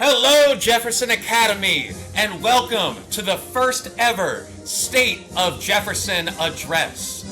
Hello, Jefferson Academy, and welcome to the first ever State of Jefferson Address.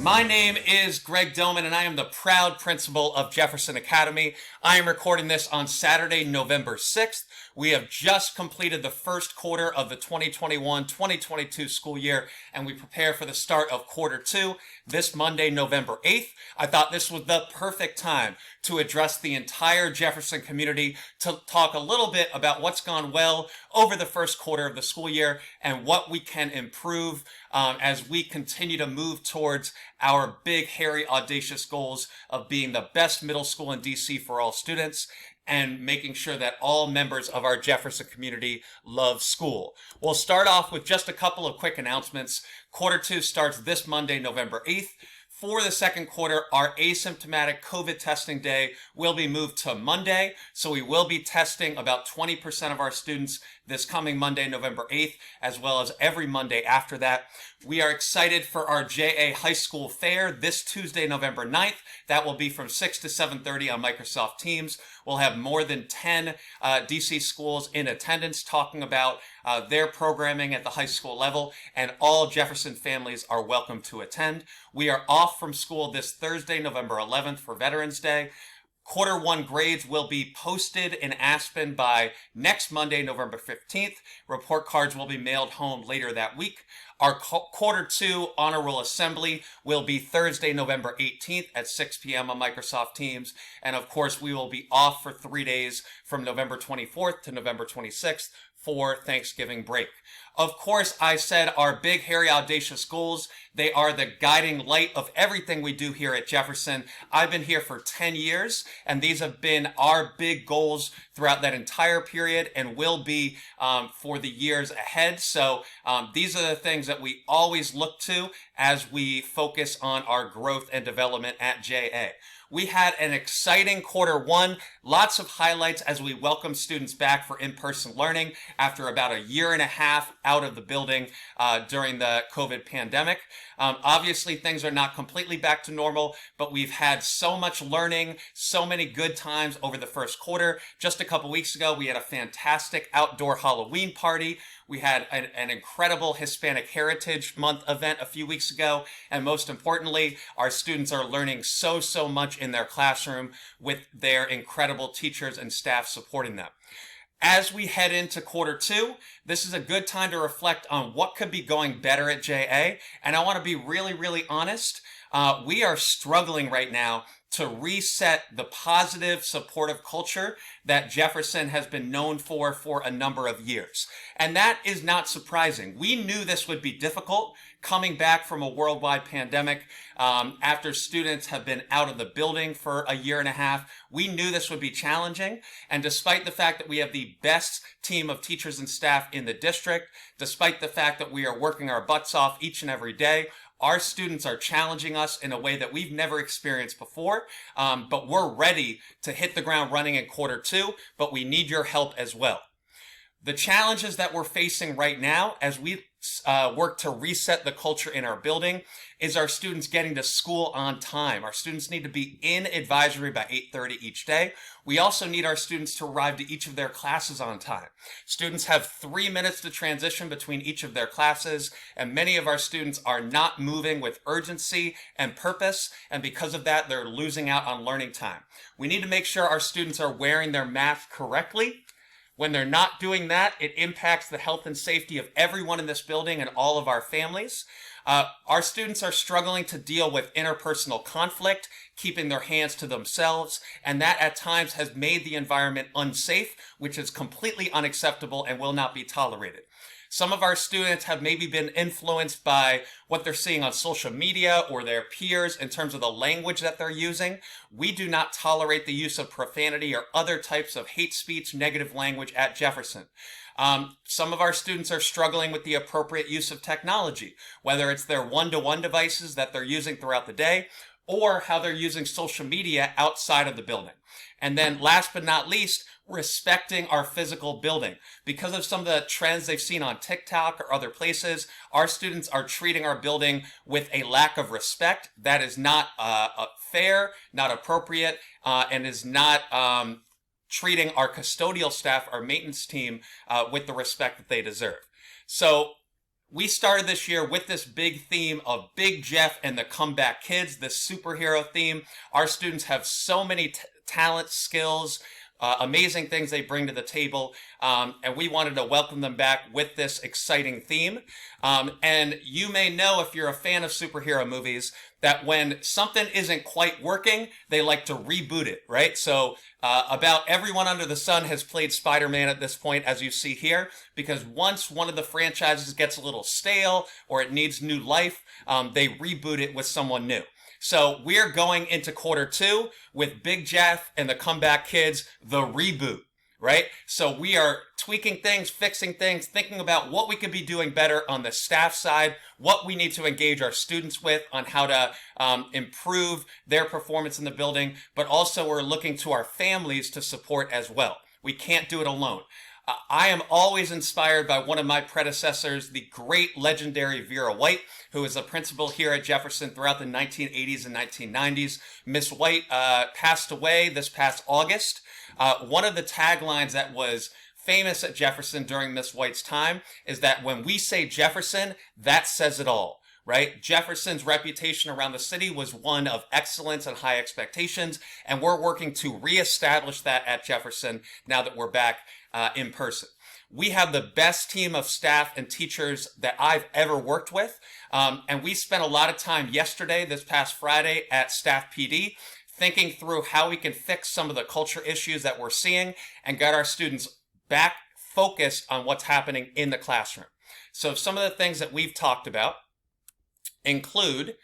My name is Greg Dillman, and I am the proud principal of Jefferson Academy. I am recording this on Saturday, November 6th. We have just completed the first quarter of the 2021-2022 school year, and we prepare for the start of quarter two this Monday, November 8th. I thought this was the perfect time to address the entire Jefferson community, to talk a little bit about what's gone well over the first quarter of the school year and what we can improve as we continue to move towards our big, hairy, audacious goals of being the best middle school in DC for all students and making sure that all members of our Jefferson community love school. We'll start off with just a couple of quick announcements. Quarter two starts this Monday, November 8th. For the second quarter, our asymptomatic COVID testing day will be moved to Monday, so we will be testing about 20% of our students this coming Monday, November 8th, as well as every Monday after that. We are excited for our JA High School Fair this Tuesday, November 9th. That will be from 6 to 7:30 on Microsoft Teams. We'll have more than 10 DC schools in attendance talking about their programming at the high school level, and all Jefferson families are welcome to attend. We are off from school this Thursday, November 11th for Veterans Day. Quarter one grades will be posted in Aspen by next Monday, November 15th. Report cards will be mailed home later that week. Our quarter two honor roll assembly will be Thursday, November 18th at 6 p.m. on Microsoft Teams. And of course, we will be off for 3 days from November 24th to November 26th for Thanksgiving break. Of course, I said our big, hairy, audacious goals, they are the guiding light of everything we do here at Jefferson. I've been here for 10 years, and these have been our big goals throughout that entire period and will be for the years ahead. So these are the things that we always look to as we focus on our growth and development at JA. We had an exciting quarter one, lots of highlights as we welcome students back for in-person learning after about a year and a half out of the building during the COVID pandemic. Obviously, things are not completely back to normal, but we've had so much learning, so many good times over the first quarter. Just a couple weeks ago, we had a fantastic outdoor Halloween party. We had an incredible Hispanic Heritage Month event a few weeks ago. And most importantly, our students are learning so much in their classroom with their incredible teachers and staff supporting them. As we head into quarter two, this is a good time to reflect on what could be going better at JA. And I want to be really honest. We are struggling right now to reset the positive, supportive culture that Jefferson has been known for a number of years. And that is not surprising. We knew this would be difficult coming back from a worldwide pandemic after students have been out of the building for a year and a half. We knew this would be challenging. And despite the fact that we have the best team of teachers and staff in the district, despite the fact that we are working our butts off each and every day, our students are challenging us in a way that we've never experienced before, but we're ready to hit the ground running in quarter two, but we need your help as well. The challenges that we're facing right now as we work to reset the culture in our building is our students getting to school on time. Our students need to be in advisory by 8:30 each day. We also need our students to arrive to each of their classes on time. Students have 3 minutes to transition between each of their classes, and many of our students are not moving with urgency and purpose, and because of that, they're losing out on learning time. We need to make sure our students are wearing their mask correctly. When they're not doing that, it impacts the health and safety of everyone in this building and all of our families. Our students are struggling to deal with interpersonal conflict, keeping their hands to themselves, and that at times has made the environment unsafe, which is completely unacceptable and will not be tolerated. Some of our students have maybe been influenced by what they're seeing on social media or their peers in terms of the language that they're using. We do not tolerate the use of profanity or other types of hate speech, negative language at Jefferson. Some of our students are struggling with the appropriate use of technology, whether it's their one-to-one devices that they're using throughout the day or how they're using social media outside of the building. And then last but not least, respecting our physical building. Because of some of the trends they've seen on TikTok or other places, our students are treating our building with a lack of respect that is not fair, not appropriate, and is not treating our custodial staff, our maintenance team, with the respect that they deserve. So we started this year with this big theme of Big Jeff and the Comeback Kids, this superhero theme. Our students have so many talents, skills, amazing things they bring to the table, and we wanted to welcome them back with this exciting theme. And you may know, if you're a fan of superhero movies, that when something isn't quite working, they like to reboot it, right? So about everyone under the sun has played Spider-Man at this point, as you see here, because once one of the franchises gets a little stale or it needs new life, they reboot it with someone new. So we're going into quarter 2 with Big Jeff and the Comeback Kids, the reboot, right? So we are tweaking things, fixing things, thinking about what we could be doing better on the staff side, what we need to engage our students with on how to improve their performance in the building, but also we're looking to our families to support as well. We can't do it alone. I am always inspired by one of my predecessors, the great legendary Vera White, who was a principal here at Jefferson throughout the 1980s and 1990s. Miss White passed away this past August. One of the taglines that was famous at Jefferson during Miss White's time is that when we say Jefferson, that says it all. Right? Jefferson's reputation around the city was one of excellence and high expectations, and we're working to reestablish that at Jefferson now that we're back in person. We have the best team of staff and teachers that I've ever worked with, and we spent a lot of time yesterday, this past Friday, at Staff PD, thinking through how we can fix some of the culture issues that we're seeing and get our students back focused on what's happening in the classroom. So some of the things that we've talked about include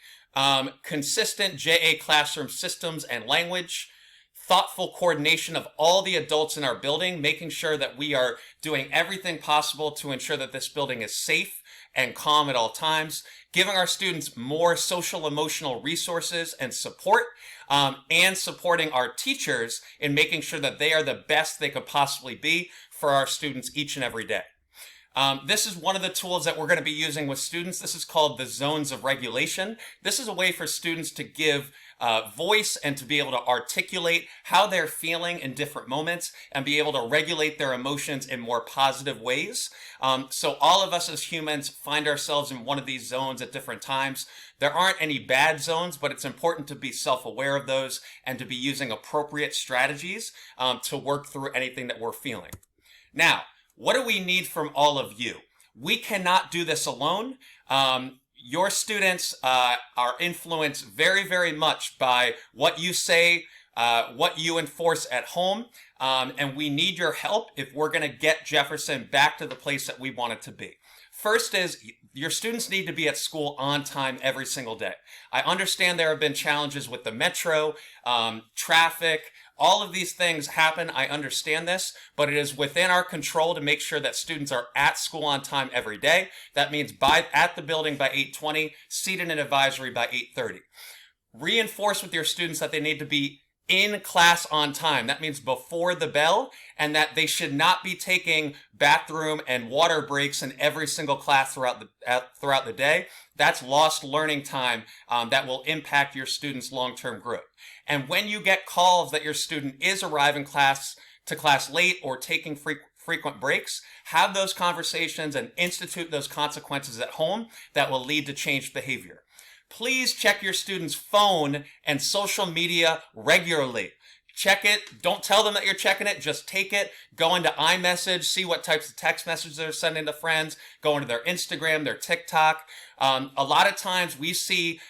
consistent JA classroom systems and language, thoughtful coordination of all the adults in our building, making sure that we are doing everything possible to ensure that this building is safe and calm at all times, giving our students more social emotional resources and support, and supporting our teachers in making sure that they are the best they could possibly be for our students each and every day. This is one of the tools that we're going to be using with students. This is called the zones of regulation. This is a way for students to give voice and to be able to articulate how they're feeling in different moments and be able to regulate their emotions in more positive ways. So all of us as humans find ourselves in one of these zones at different times. There aren't any bad zones, but it's important to be self-aware of those and to be using appropriate strategies to work through anything that we're feeling. Now, what do we need from all of you? We cannot do this alone. Your students are influenced very, very much by what you say, what you enforce at home, and we need your help if we're going to get Jefferson back to the place that we want it to be. First is, your students need to be at school on time every single day. I understand there have been challenges with the metro, traffic, all of these things happen. I understand this, but it is within our control to make sure that students are at school on time every day. That means at the building by 8:20, seated in advisory by 8:30. Reinforce with your students that they need to be in class on time. That means before the bell, and that they should not be taking bathroom and water breaks in every single class throughout the day. That's lost learning time that will impact your students' long-term growth. And when you get calls that your student is arriving to class late or taking frequent breaks, have those conversations and institute those consequences at home that will lead to changed behavior. Please check your student's phone and social media regularly. Check it. Don't tell them that you're checking it. Just take it. Go into iMessage. See what types of text messages they're sending to friends. Go into their Instagram, their TikTok. A lot of times we see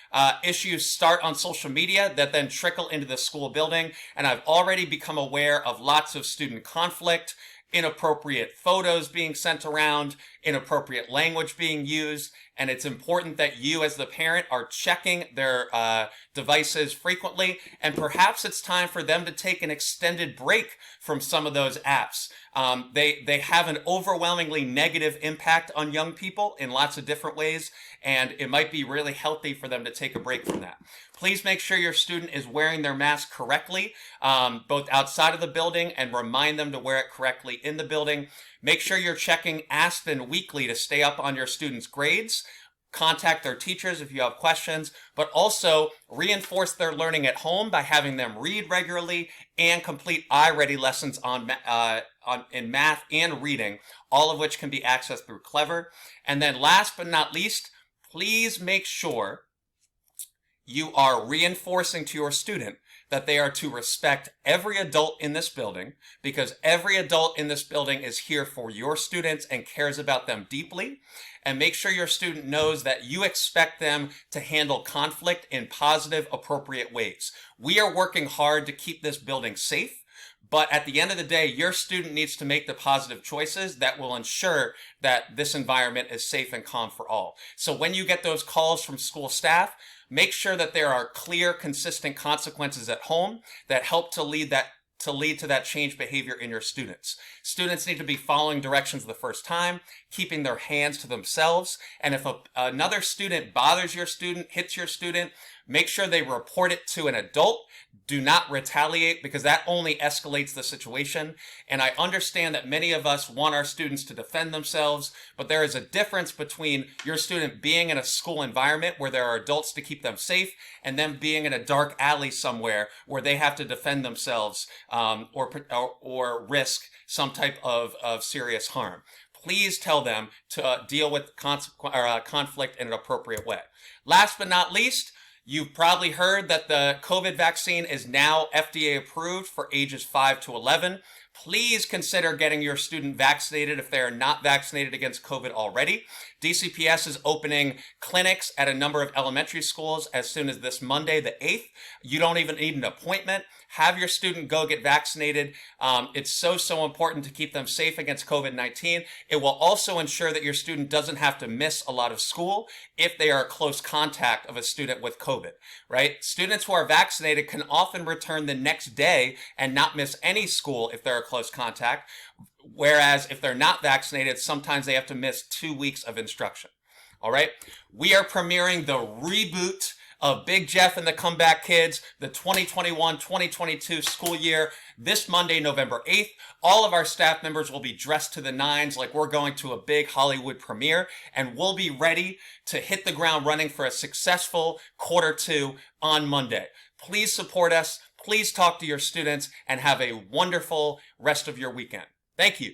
issues start on social media that then trickle into the school building. And I've already become aware of lots of student conflict, inappropriate photos being sent around, inappropriate language being used. And it's important that you as the parent are checking their devices frequently. And perhaps it's time for them to take an extended break from some of those apps. They have an overwhelmingly negative impact on young people in lots of different ways. And it might be really healthy for them to take a break from that. Please make sure your student is wearing their mask correctly, both outside of the building, and remind them to wear it correctly in the building. Make sure you're checking Aspen weekly to stay up on your students' grades. contact their teachers if you have questions, but also reinforce their learning at home by having them read regularly and complete iReady lessons in math and reading, all of which can be accessed through Clever. And then last but not least, please make sure you are reinforcing to your student that they are to respect every adult in this building, because every adult in this building is here for your students and cares about them deeply. And make sure your student knows that you expect them to handle conflict in positive, appropriate ways. We are working hard to keep this building safe, but at the end of the day, your student needs to make the positive choices that will ensure that this environment is safe and calm for all. So when you get those calls from school staff, make sure that there are clear, consistent consequences at home that help to lead to that change behavior in your students. Students need to be following directions the first time, keeping their hands to themselves, and if another student bothers your student, hits your student, make sure they report it to an adult. Do not retaliate, because that only escalates the situation. And I understand that many of us want our students to defend themselves, but there is a difference between your student being in a school environment where there are adults to keep them safe and them being in a dark alley somewhere where they have to defend themselves or risk some type of serious harm. Please tell them to deal with conflict in an appropriate way. Last but not least, you've probably heard that the COVID vaccine is now FDA approved for ages 5 to 11. Please consider getting your student vaccinated if they are not vaccinated against COVID already. DCPS is opening clinics at a number of elementary schools as soon as this Monday, the 8th. You don't even need an appointment. Have your student go get vaccinated. It's so important to keep them safe against COVID-19. It will also ensure that your student doesn't have to miss a lot of school if they are a close contact of a student with COVID, right? Students who are vaccinated can often return the next day and not miss any school if they're a close contact. Whereas if they're not vaccinated, sometimes they have to miss 2 weeks of instruction. All right. We are premiering the reboot of Big Jeff and the Comeback Kids, the 2021-2022 school year, this Monday, November 8th. All of our staff members will be dressed to the nines like we're going to a big Hollywood premiere, and we'll be ready to hit the ground running for a successful Q2 on Monday. Please support us. Please talk to your students and have a wonderful rest of your weekend. Thank you.